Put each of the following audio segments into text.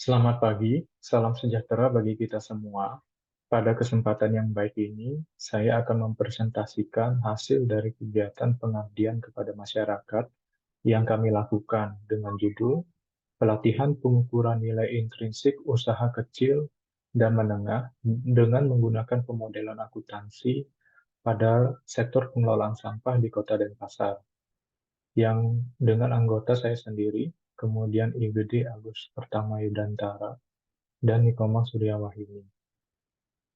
Selamat pagi, salam sejahtera bagi kita semua. Pada kesempatan yang baik ini, saya akan mempresentasikan hasil dari kegiatan pengabdian kepada masyarakat yang kami lakukan dengan judul Pelatihan Pengukuran Nilai Intrinsik Usaha Kecil dan Menengah dengan menggunakan pemodelan akuntansi pada sektor pengelolaan sampah di Kota Denpasar, yang dengan anggota saya sendiri, kemudian IBD Agus Pertama Yudantara, dan Nikomal Suryawahyuni.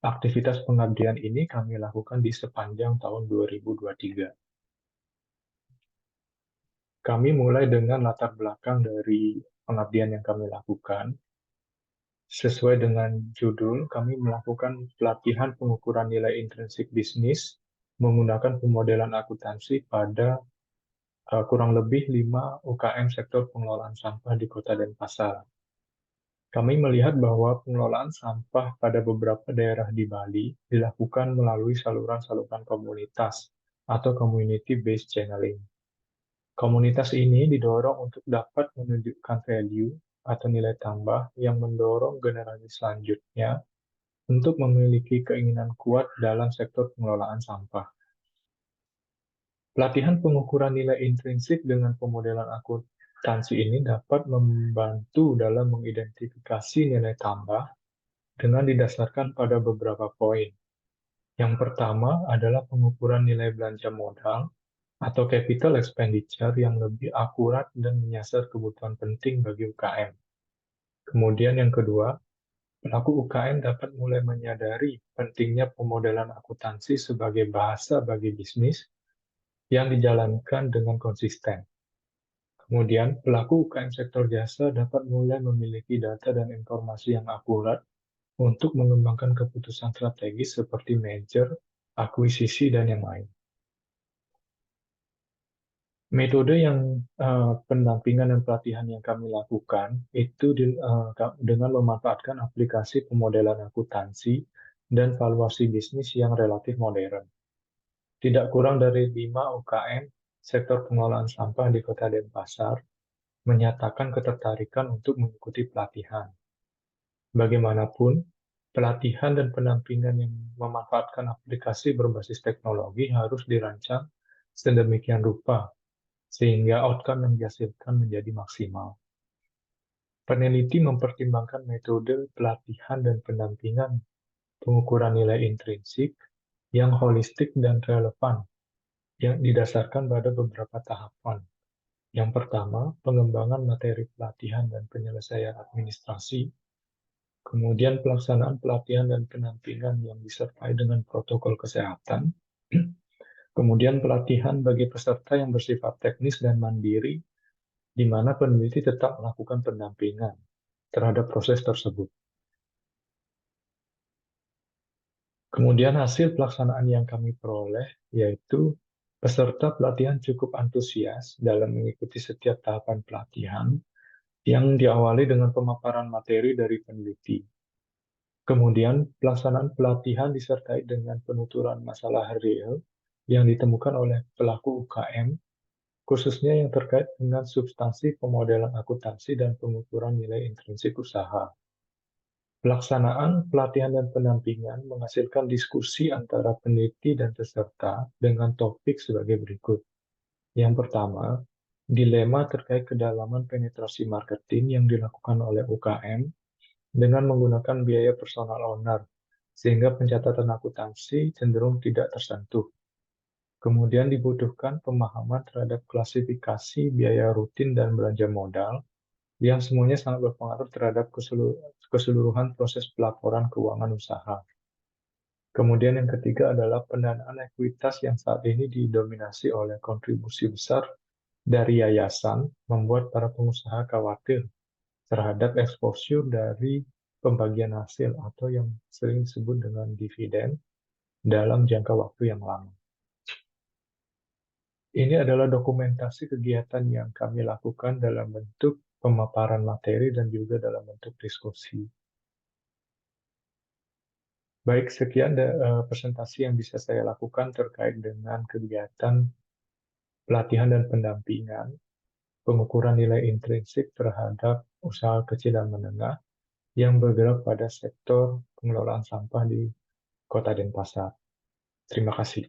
Aktivitas pengabdian ini kami lakukan di sepanjang tahun 2023. Kami mulai dengan latar belakang dari pengabdian yang kami lakukan. Sesuai dengan judul, kami melakukan pelatihan pengukuran nilai intrinsik bisnis menggunakan pemodelan akuntansi pada kurang lebih 5 UKM sektor pengelolaan sampah di Kota Denpasar. Kami melihat bahwa pengelolaan sampah pada beberapa daerah di Bali dilakukan melalui saluran-saluran komunitas atau community-based channeling. Komunitas ini didorong untuk dapat menunjukkan value atau nilai tambah yang mendorong generasi selanjutnya untuk memiliki keinginan kuat dalam sektor pengelolaan sampah. Pelatihan pengukuran nilai intrinsik dengan pemodelan akuntansi ini dapat membantu dalam mengidentifikasi nilai tambah dengan didasarkan pada beberapa poin. Yang pertama adalah pengukuran nilai belanja modal atau capital expenditure yang lebih akurat dan menyasar kebutuhan penting bagi UKM. Kemudian yang kedua, pelaku UKM dapat mulai menyadari pentingnya pemodelan akuntansi sebagai bahasa bagi bisnis yang dijalankan dengan konsisten. Kemudian, pelaku UKM sektor jasa dapat mulai memiliki data dan informasi yang akurat untuk mengembangkan keputusan strategis seperti merger, akuisisi, dan yang lain. Metode yang pendampingan dan pelatihan yang kami lakukan itu dengan memanfaatkan aplikasi pemodelan akuntansi dan valuasi bisnis yang relatif modern. Tidak kurang dari 5 UKM sektor pengelolaan sampah di Kota Denpasar menyatakan ketertarikan untuk mengikuti pelatihan. Bagaimanapun, pelatihan dan pendampingan yang memanfaatkan aplikasi berbasis teknologi harus dirancang sedemikian rupa sehingga outcome yang dihasilkan menjadi maksimal. Peneliti mempertimbangkan metode pelatihan dan pendampingan pengukuran nilai intrinsik yang holistik dan relevan yang didasarkan pada beberapa tahapan. Yang pertama, pengembangan materi pelatihan dan penyelesaian administrasi, kemudian pelaksanaan pelatihan dan pendampingan yang disertai dengan protokol kesehatan, kemudian pelatihan bagi peserta yang bersifat teknis dan mandiri, di mana peneliti tetap melakukan pendampingan terhadap proses tersebut. Kemudian hasil pelaksanaan yang kami peroleh yaitu peserta pelatihan cukup antusias dalam mengikuti setiap tahapan pelatihan yang diawali dengan pemaparan materi dari peneliti. Kemudian pelaksanaan pelatihan disertai dengan penuturan masalah real yang ditemukan oleh pelaku UKM, khususnya yang terkait dengan substansi pemodelan akuntansi dan pengukuran nilai intrinsik usaha. Pelaksanaan pelatihan dan pendampingan menghasilkan diskusi antara peneliti dan peserta dengan topik sebagai berikut. Yang pertama, dilema terkait kedalaman penetrasi marketing yang dilakukan oleh UKM dengan menggunakan biaya personal owner, sehingga pencatatan akuntansi cenderung tidak tersentuh. Kemudian dibutuhkan pemahaman terhadap klasifikasi biaya rutin dan belanja modal, yang semuanya sangat berpengaruh terhadap keseluruhan proses pelaporan keuangan usaha. Kemudian yang ketiga adalah pendanaan ekuitas yang saat ini didominasi oleh kontribusi besar dari yayasan, membuat para pengusaha khawatir terhadap exposure dari pembagian hasil atau yang sering disebut dengan dividen dalam jangka waktu yang lama. Ini adalah dokumentasi kegiatan yang kami lakukan dalam bentuk pemaparan materi dan juga dalam bentuk diskusi. Baik, sekian presentasi yang bisa saya lakukan terkait dengan kegiatan pelatihan dan pendampingan, pengukuran nilai intrinsik terhadap usaha kecil dan menengah, yang bergerak pada sektor pengelolaan sampah di Kota Denpasar. Terima kasih.